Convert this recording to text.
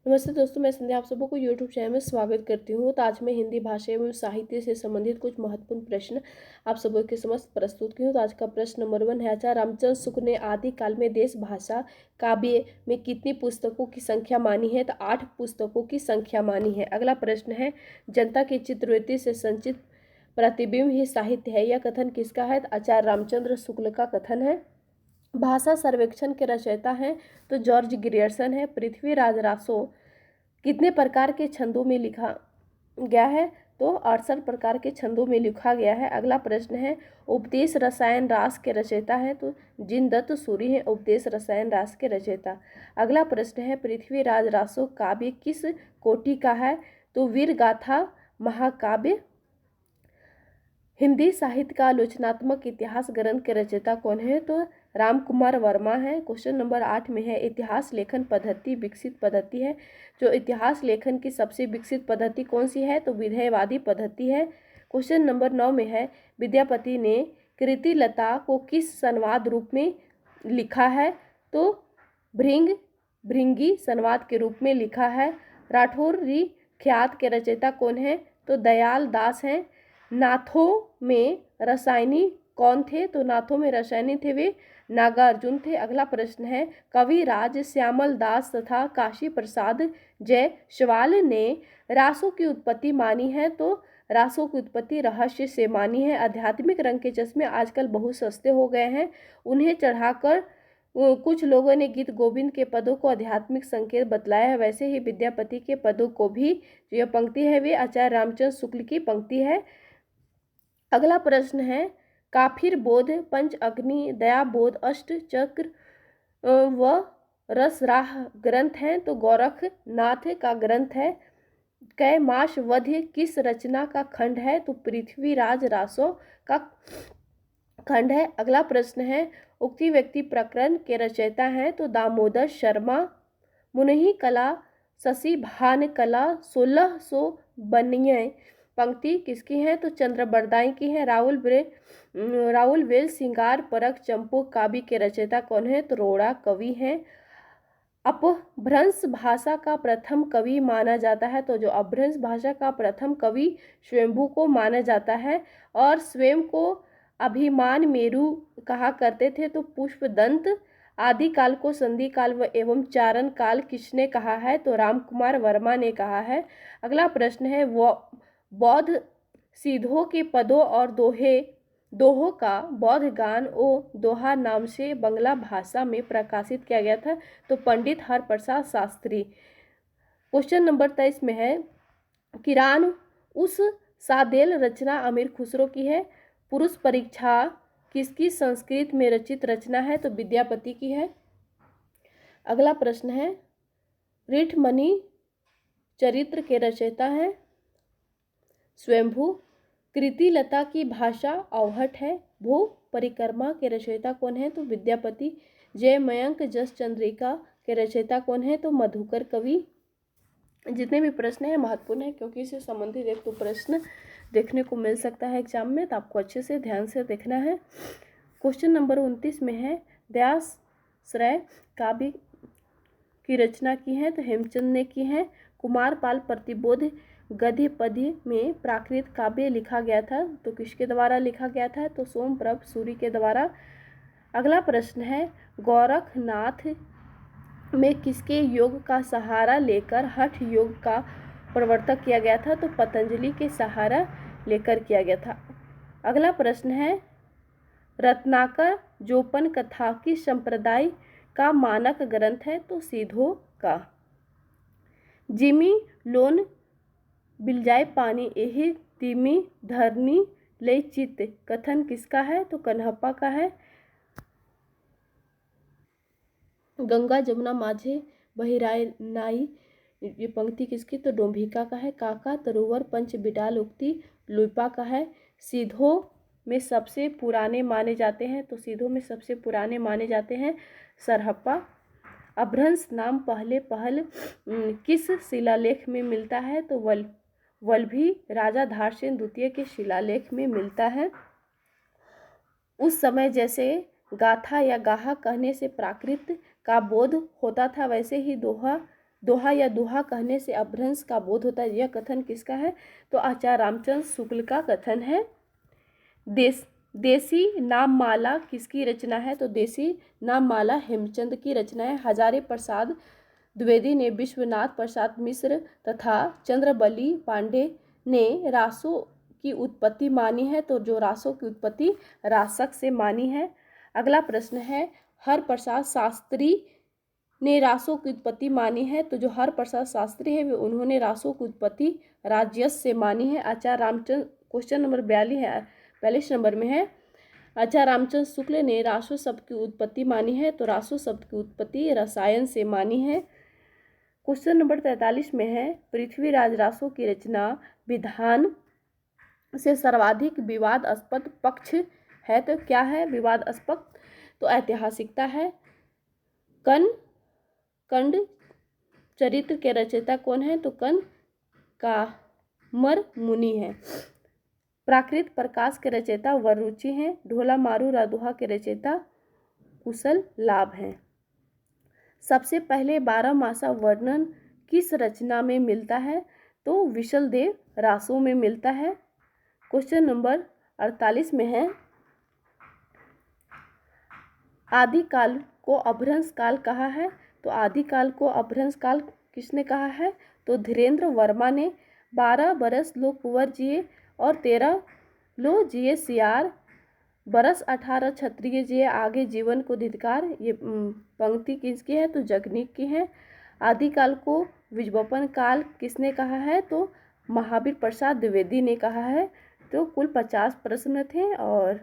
नमस्ते दोस्तों, मैं संध्या आप सबको यूट्यूब चैनल में स्वागत करती हूँ। तो आज मैं हिंदी भाषा एवं साहित्य से संबंधित कुछ महत्वपूर्ण प्रश्न आप सबों के समक्ष प्रस्तुत की हूँ। तो आज का प्रश्न नंबर 1 है, आचार्य रामचंद्र शुक्ल ने आदिकाल में देश भाषा काव्य में कितनी पुस्तकों की संख्या मानी है? तो 8 पुस्तकों की संख्या मानी है। अगला प्रश्न है, जनता की चित्रवृत्ति से संचित प्रतिबिंब ही साहित्य है, यह कथन किसका है? तो आचार्य रामचंद्र शुक्ल का कथन है। भाषा सर्वेक्षण के रचयिता हैं तो जॉर्ज ग्रियर्सन है। पृथ्वीराज रासो कितने प्रकार के छंदों में लिखा गया है? तो 68 प्रकार के छंदों में लिखा गया है। अगला प्रश्न है, उपदेश रसायन रास के रचयिता है तो जिनदत्त सूरी हैं उपदेश रसायन रास के रचयिता। अगला प्रश्न है, पृथ्वीराज रासो काव्य किस कोटि का है? तो वीर गाथा महाकाव्य। हिंदी साहित्य का आलोचनात्मक इतिहास ग्रंथ के रचयिता कौन है? तो राम कुमार वर्मा है। क्वेश्चन नंबर 8 में है, इतिहास लेखन पद्धति विकसित पद्धति है। जो इतिहास लेखन की सबसे विकसित पद्धति कौन सी है? तो विधेयवादी पद्धति है। क्वेश्चन नंबर 9 में है, विद्यापति ने कृति लता को किस संवाद रूप में लिखा है? तो भृंगी संवाद के रूप में लिखा है। राठौरी ख्यात के रचयिता कौन है? तो दयाल दास हैं। नाथों में रसायनी कौन थे? तो नाथों में रसायनी थे वे नागार्जुन थे। अगला प्रश्न है, कवि राज श्यामल दास तथा काशी प्रसाद जायसवाल ने रासों की उत्पत्ति मानी है। तो रासों की उत्पत्ति रहस्य से मानी है। आध्यात्मिक रंग के चश्मे आजकल बहुत सस्ते हो गए हैं, उन्हें चढ़ाकर कुछ लोगों ने गीत गोविंद के पदों को आध्यात्मिक संकेत बतलाया है। वैसे ही विद्यापति के पदों को भी जो यह पंक्ति है वे आचार्य रामचंद्र शुक्ल की पंक्ति है। अगला प्रश्न है, काफिर बोध पंच अग्नि दया बोध अष्ट चक्र व रसराह ग्रंथ हैं तो गोरखनाथ का ग्रंथ है। कै मास वध्य किस रचना का खंड है? तो पृथ्वीराज रासो का खंड है। अगला प्रश्न है, उक्ति व्यक्ति प्रकरण के रचयिता हैं तो दामोदर शर्मा। मुनि कला शशि भान कला 1692 पंक्ति किसकी है? तो चंद्रबरदाई की है। राहुल वेल सिंगार परख चंपू काव्य के रचयिता कौन है? तो रोड़ा कवि हैं। अपभ्रंश भाषा का प्रथम कवि माना जाता है तो जो अपभ्रंश भाषा का प्रथम कवि स्वयंभू को माना जाता है और स्वयं को अभिमान मेरु कहा करते थे। तो पुष्पदंत आदिकाल को संधि काल व एवं चारण काल किसने कहा है? तो रामकुमार वर्मा ने कहा है। अगला प्रश्न है, बौद्ध सिद्धों के पदों और दोहों का बौद्ध गान ओ दोहा नाम से बंगला भाषा में प्रकाशित किया गया था तो पंडित हरप्रसाद शास्त्री। क्वेश्चन नंबर 23 में है, किरान उस सादेल रचना अमीर खुसरो की है। पुरुष परीक्षा किसकी संस्कृत में रचित रचना है? तो विद्यापति की है। अगला प्रश्न है, रीठमणि चरित्र के रचयिता है स्वयंभू। कृति लता की भाषा अवहट है। भू परिक्रमा के रचयिता कौन है? तो विद्यापति। जय मयंक जस चंद्रिका के रचयिता कौन है? तो मधुकर कवि। जितने भी प्रश्न हैं महत्वपूर्ण है क्योंकि इससे संबंधित एक तो प्रश्न देखने को मिल सकता है एग्जाम में, तो आपको अच्छे से ध्यान से देखना है। क्वेश्चन नंबर 29 में है, दयाश्रय काव्य की रचना की है तो हेमचंद ने की है। कुमारपाल प्रतिबोध गद्य पद्य में प्राकृत काव्य लिखा गया था तो किसके द्वारा लिखा गया था? तो सोमप्रभ सूरी के द्वारा। अगला प्रश्न है, गोरखनाथ में किसके योग का सहारा लेकर हठ योग का प्रवर्तक किया गया था? तो पतंजलि के सहारा लेकर किया गया था। अगला प्रश्न है, रत्नाकर जोपन कथा की संप्रदाय का मानक ग्रंथ है? तो सीधो का। जिमी लोन बिलजाय पानी एही तिमी धरनी ले चित कथन किसका है? तो कन्हप्पा का है। गंगा जमुना माझे बहिराय नाई ये पंक्ति किसकी? तो डोम्भिका का है। काका तरुवर पंच बिडाल उक्ति लुइपा का है। सीधो में सबसे पुराने माने जाते हैं तो सीधो में सबसे पुराने माने जाते हैं सरहप्पा। अभ्रंश नाम पहल किस शिलालेख में मिलता है? तो वल्लभी राजा धारसेन द्वितीय के शिलालेख में मिलता है। उस समय जैसे गाथा या गाहा कहने से प्राकृत का बोध होता था वैसे ही दोहा दोहा या दोहा कहने से अपभ्रंश का बोध होता है, यह कथन किसका है? तो आचार्य रामचंद्र शुक्ल का कथन है। देसी नाम माला किसकी रचना है? तो देसी नाम माला हेमचंद की रचना है। हजारे प्रसाद द्विवेदी ने विश्वनाथ प्रसाद मिश्र तथा चंद्रबली पांडे ने रासों की उत्पत्ति मानी है, तो जो रासों की उत्पत्ति रासक से मानी है। अगला प्रश्न है, हरप्रसाद शास्त्री ने रासों की उत्पत्ति मानी है, तो जो हरप्रसाद शास्त्री है वे उन्होंने रासों की उत्पत्ति राजयश से मानी है। आचार्य रामचंद्र, क्वेश्चन नंबर 42 है, 42 नंबर में है, आचार्य रामचंद्र शुक्ल ने रासो शब्द की उत्पत्ति मानी है, तो रासो शब्द की उत्पत्ति रसायन से मानी है। क्वेश्चन नंबर 43 में है, पृथ्वीराज रासो की रचना विधान से सर्वाधिक विवादास्पद पक्ष है, तो क्या है विवादास्पद? तो ऐतिहासिकता है। कंद चरित्र के रचयिता कौन है? तो कंद कामर मुनि है। प्राकृत प्रकाश के रचयिता वररुचि हैं। ढोला मारू रादोहा के रचयिता कुशल लाभ हैं। सबसे पहले 12 मासा वर्णन किस रचना में मिलता है? तो विशल देव रासों में मिलता है। क्वेश्चन नंबर 48 में है, आदिकाल को अपभ्रंश काल कहा है, तो आदिकाल को अपभ्रंश काल किसने कहा है? तो धीरेन्द्र वर्मा ने। 12 बरस लो कुंवर जिए और 13 लो जिए सियार, बरस 18 क्षत्रिय जिए आगे जीवन को धिक्कार। ये पंक्ति किसकी है? तो जगनीक की है। आदिकाल को विज्ञापन काल किसने कहा है? तो महावीर प्रसाद द्विवेदी ने कहा है। तो कुल 50 प्रश्न थे और